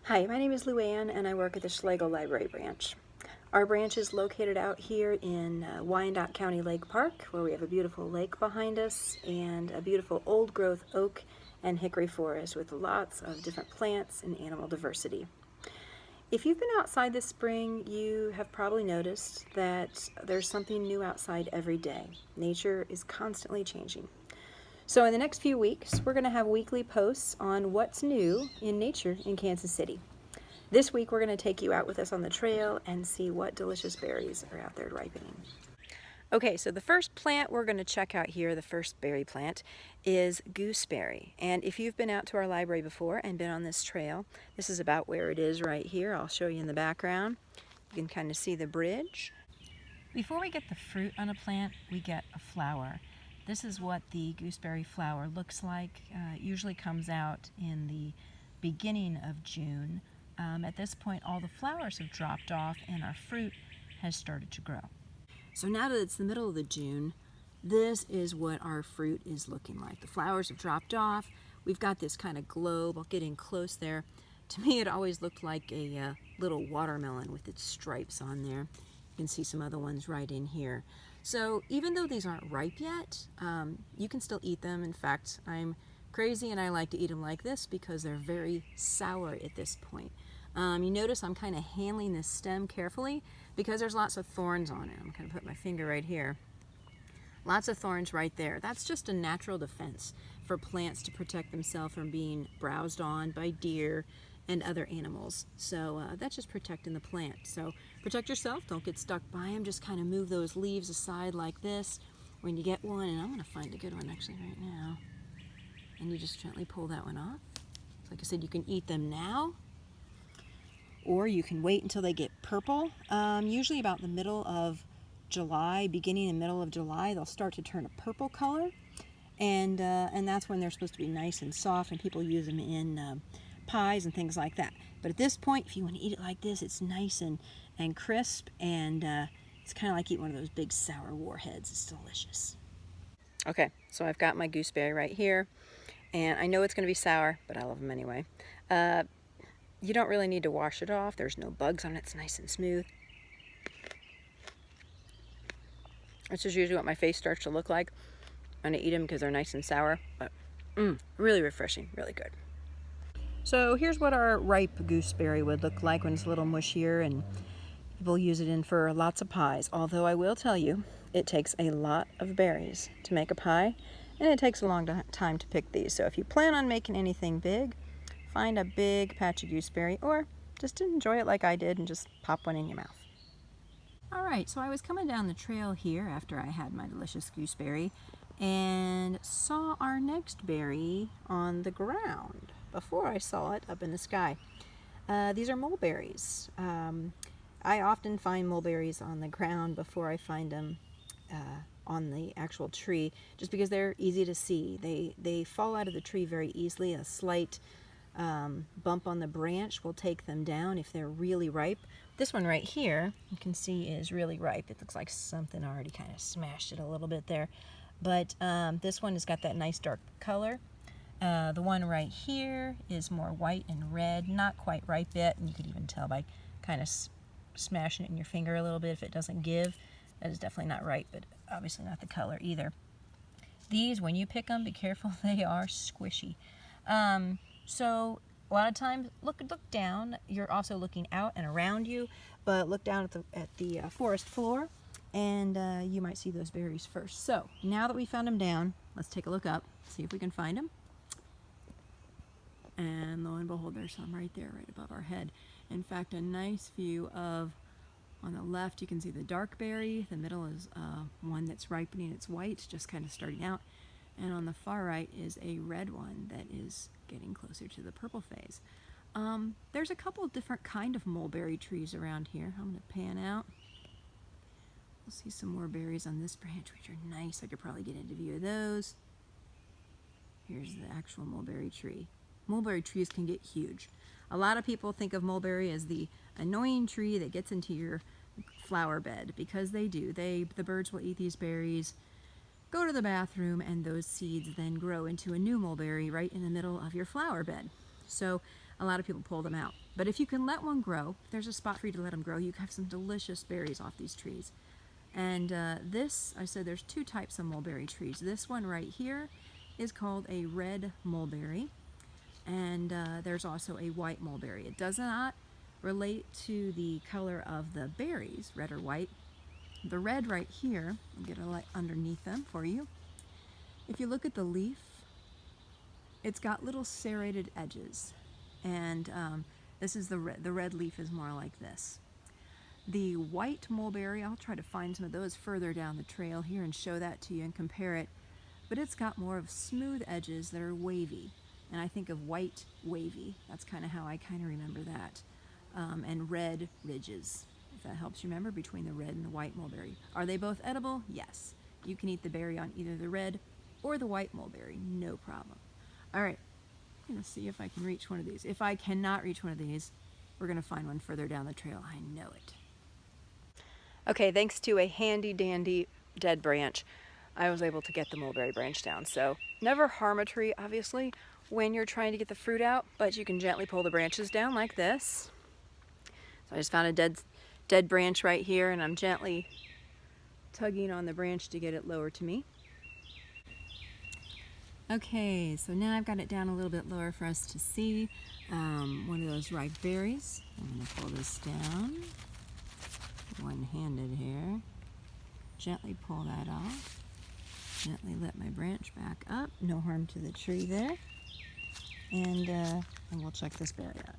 Hi, my name is LuAnn and I work at the Schlagle Library branch. Our branch is located out here in Wyandotte County Lake Park, where we have a beautiful lake behind us and a beautiful old growth oak and hickory forest with lots of different plants and animal diversity. If you've been outside this spring, you have probably noticed that there's something new outside every day. Nature is constantly changing. So in the next few weeks, we're going to have weekly posts on what's new in nature in Kansas City. This week, we're going to take you out with us on the trail and see what delicious berries are out there ripening. Okay, so the first plant we're going to check out here, the first berry plant, is gooseberry. And if you've been out to our library before and been on this trail, this is about where it is right here. I'll show you in the background. You can kind of see the bridge. Before we get the fruit on a plant, we get a flower. This is what the gooseberry flower looks like. It usually comes out in the beginning of June. At this point, all the flowers have dropped off and our fruit has started to grow. So now that it's the middle of the June, this is what our fruit is looking like. The flowers have dropped off. We've got this kind of globe. I'll get in close there. To me, it always looked like a little watermelon with its stripes on there. You can see some other ones right in here. So even though these aren't ripe yet, you can still eat them. In fact, I'm crazy and I like to eat them like this because they're very sour at this point. You notice I'm kind of handling this stem carefully because there's lots of thorns on it. I'm going to put my finger right here. Lots of thorns right there. That's just a natural defense for plants to protect themselves from being browsed on by deer and other animals. So that's just protecting the plant. So protect yourself, don't get stuck by them. Just kind of move those leaves aside like this when you get one, and I'm going to find a good one actually right now. And you just gently pull that one off. So like I said, you can eat them now, or you can wait until they get purple. Usually about the middle of July, beginning and middle of July, they'll start to turn a purple color, and that's when they're supposed to be nice and soft, and people use them in pies and things like that. But at this point, if you want to eat it like this, it's nice and crisp, and it's kind of like eating one of those big sour warheads. It's delicious. Okay, so I've got my gooseberry right here, and I know it's going to be sour, but I love them anyway. You don't really need to wash it off. There's no bugs on it. It's nice and smooth. This is usually what my face starts to look like when I eat them because they're nice and sour, but really refreshing, really good. So here's what our ripe gooseberry would look like when it's a little mushier, and people use it in for lots of pies. Although I will tell you, it takes a lot of berries to make a pie, and it takes a long time to pick these. So if you plan on making anything big, find a big patch of gooseberry, or just enjoy it like I did and just pop one in your mouth. All right, so I was coming down the trail here after I had my delicious gooseberry and saw our next berry on the ground before I saw it up in the sky. These are mulberries. I often find mulberries on the ground before I find them on the actual tree, just because they're easy to see. They fall out of the tree very easily. A slight bump on the branch will take them down if they're really ripe. This one right here, you can see, is really ripe. It looks like something already kind of smashed it a little bit there. But this one has got that nice dark color. The one right here is more white and red, not quite ripe yet, and you could even tell by kind of smashing it in your finger a little bit if it doesn't give. That is definitely not ripe, but obviously not the color either. These, when you pick them, be careful, they are squishy. So a lot of times, look down. You're also looking out and around you, but look down at the forest floor, and you might see those berries first. So now that we found them down, let's take a look up, see if we can find them. And lo and behold, there's some right there, right above our head. In fact, a nice view of, on the left, you can see the dark berry. The middle is one that's ripening. It's white, just kind of starting out. And on the far right is a red one that is getting closer to the purple phase. There's a couple of different kind of mulberry trees around here. I'm going to pan out. We'll see some more berries on this branch, which are nice. I could probably get into view of those. Here's the actual mulberry tree. Mulberry trees can get huge. A lot of people think of mulberry as the annoying tree that gets into your flower bed, because they do. The birds will eat these berries, go to the bathroom, and those seeds then grow into a new mulberry right in the middle of your flower bed. So a lot of people pull them out. But if you can let one grow, if there's a spot for you to let them grow, you can have some delicious berries off these trees. And this, I said there's two types of mulberry trees. This one right here is called a red mulberry, and there's also a white mulberry. It does not relate to the color of the berries, red or white. The red right here, I'll get a light underneath them for you. If you look at the leaf, it's got little serrated edges, and this is the red leaf is more like this. The white mulberry, I'll try to find some of those further down the trail here and show that to you and compare it, but it's got more of smooth edges that are wavy, and I think of white wavy. That's kind of how I kind of remember that. And red ridges, if that helps you remember, between the red and the white mulberry. Are they both edible? Yes. You can eat the berry on either the red or the white mulberry, no problem. All right, I'm gonna see if I can reach one of these. If I cannot reach one of these, we're gonna find one further down the trail. I know it. Okay, thanks to a handy dandy dead branch, I was able to get the mulberry branch down. So never harm a tree, obviously, when you're trying to get the fruit out, but you can gently pull the branches down like this. So I just found a dead branch right here, and I'm gently tugging on the branch to get it lower to me. Okay, so now I've got it down a little bit lower for us to see one of those ripe berries. I'm going to pull this down, one-handed here. Gently pull that off. Gently let my branch back up. No harm to the tree there. And we'll check this berry out.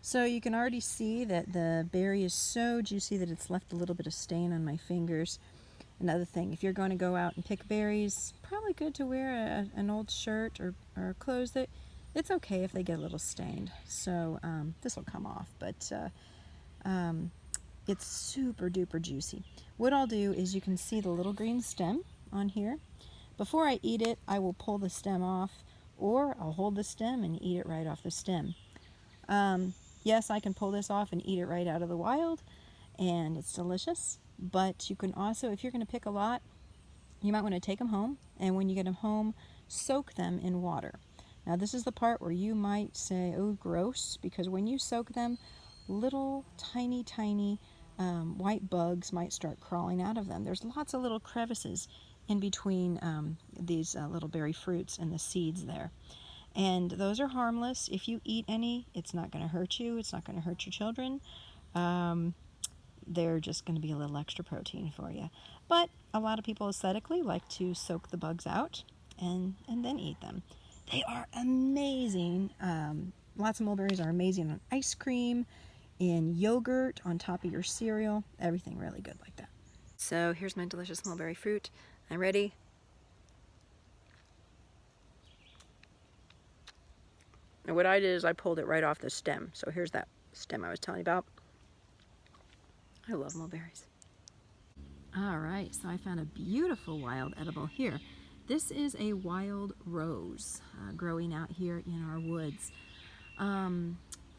So you can already see that the berry is so juicy that it's left a little bit of stain on my fingers. Another thing, if you're going to go out and pick berries, probably good to wear an old shirt or clothes that it's okay if they get a little stained. So this will come off, but it's super duper juicy. What I'll do is, you can see the little green stem on here. Before I eat it, I will pull the stem off, or I'll hold the stem and eat it right off the stem. Yes, I can pull this off and eat it right out of the wild, and it's delicious. But you can also, if you're going to pick a lot, you might want to take them home, and when you get them home, soak them in water. Now this is the part where you might say, oh gross, because when you soak them, little tiny white bugs might start crawling out of them. There's lots of little crevices in between these little berry fruits and the seeds there. And those are harmless. If you eat any, it's not going to hurt you. It's not going to hurt your children. They're just going to be a little extra protein for you. But a lot of people aesthetically like to soak the bugs out and then eat them. They are amazing. Lots of mulberries are amazing on ice cream, in yogurt, on top of your cereal, everything really good like that. So here's my delicious mulberry fruit. I'm ready. And what I did is I pulled it right off the stem. So here's that stem I was telling you about. I love mulberries. All right, so I found a beautiful wild edible here. This is a wild rose growing out here in our woods.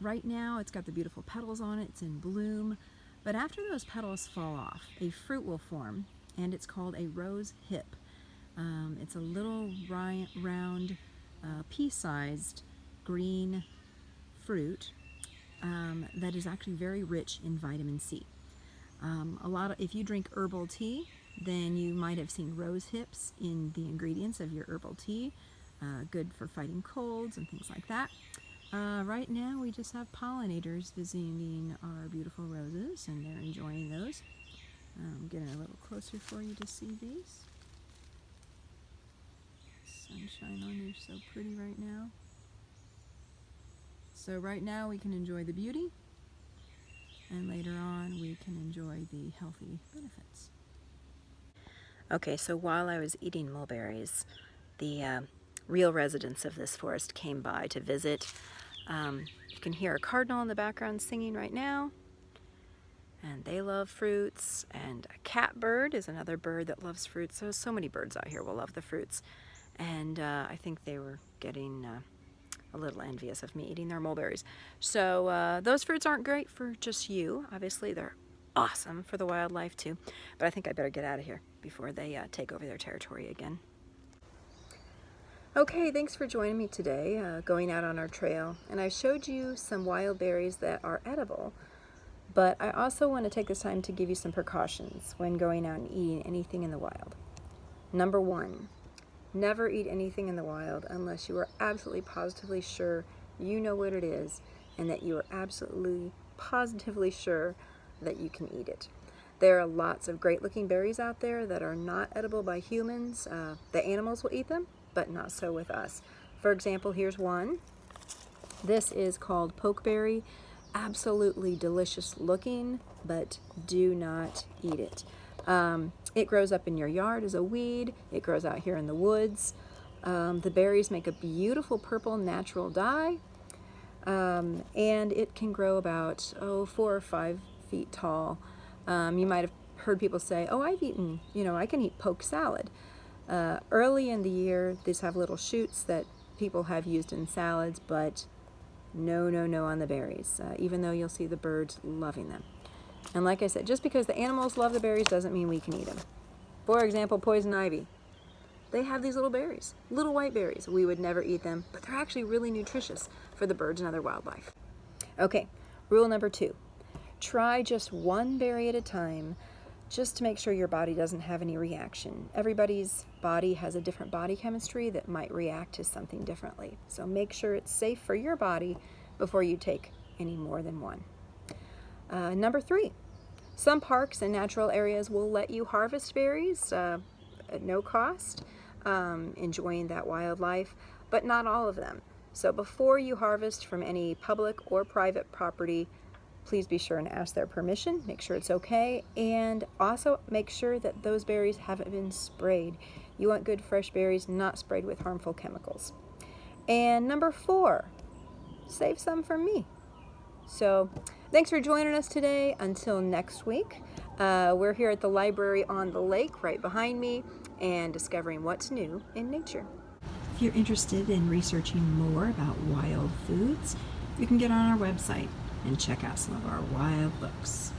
Right now it's got the beautiful petals on it, it's in bloom, but after those petals fall off, a fruit will form, and it's called a rose hip. It's a little round, pea-sized green fruit that is actually very rich in vitamin C. If you drink herbal tea, then you might have seen rose hips in the ingredients of your herbal tea. Good for fighting colds and things like that. Right now we just have pollinators visiting our beautiful roses, and they're enjoying those. Getting a little closer for you to see these. Sunshine on you, so pretty right now. So right now we can enjoy the beauty, and later on we can enjoy the healthy benefits. Okay, so while I was eating mulberries, the real residents of this forest came by to visit. You can hear a cardinal in the background singing right now, and they love fruits, and a catbird is another bird that loves fruits. So many birds out here will love the fruits, and I think they were getting a little envious of me eating their mulberries. So those fruits aren't great for just you. Obviously they're awesome for the wildlife too, but I think I better get out of here before they take over their territory again. Okay, thanks for joining me today, going out on our trail. And I showed you some wild berries that are edible, but I also want to take this time to give you some precautions when going out and eating anything in the wild. Number one, never eat anything in the wild unless you are absolutely positively sure you know what it is and that you are absolutely positively sure that you can eat it. There are lots of great looking berries out there that are not edible by humans. The animals will eat them, but not so with us. For example, here's one. This is called pokeberry. Absolutely delicious looking, but do not eat it. It grows up in your yard as a weed. It grows out here in the woods. The berries make a beautiful purple natural dye, and it can grow about 4 or 5 feet tall. You might have heard people say, oh, I've eaten, I can eat poke salad. Early in the year, these have little shoots that people have used in salads, but no on the berries, even though you'll see the birds loving them. And like I said, just because the animals love the berries doesn't mean we can eat them. For example, poison ivy. They have these little berries, little white berries. We would never eat them, but they're actually really nutritious for the birds and other wildlife. Okay, rule number 2. Try just one berry at a time, just to make sure your body doesn't have any reaction. Everybody's body has a different body chemistry that might react to something differently. So make sure it's safe for your body before you take any more than one. Number 3, some parks and natural areas will let you harvest berries at no cost, enjoying that wildlife, but not all of them. So before you harvest from any public or private property, please be sure and ask their permission, make sure it's okay, and also make sure that those berries haven't been sprayed. You want good fresh berries, not sprayed with harmful chemicals. And number 4, save some for me. So thanks for joining us today. Until next week, we're here at the library on the lake right behind me and discovering what's new in nature. If you're interested in researching more about wild foods, you can get on our website and check out some of our wild books.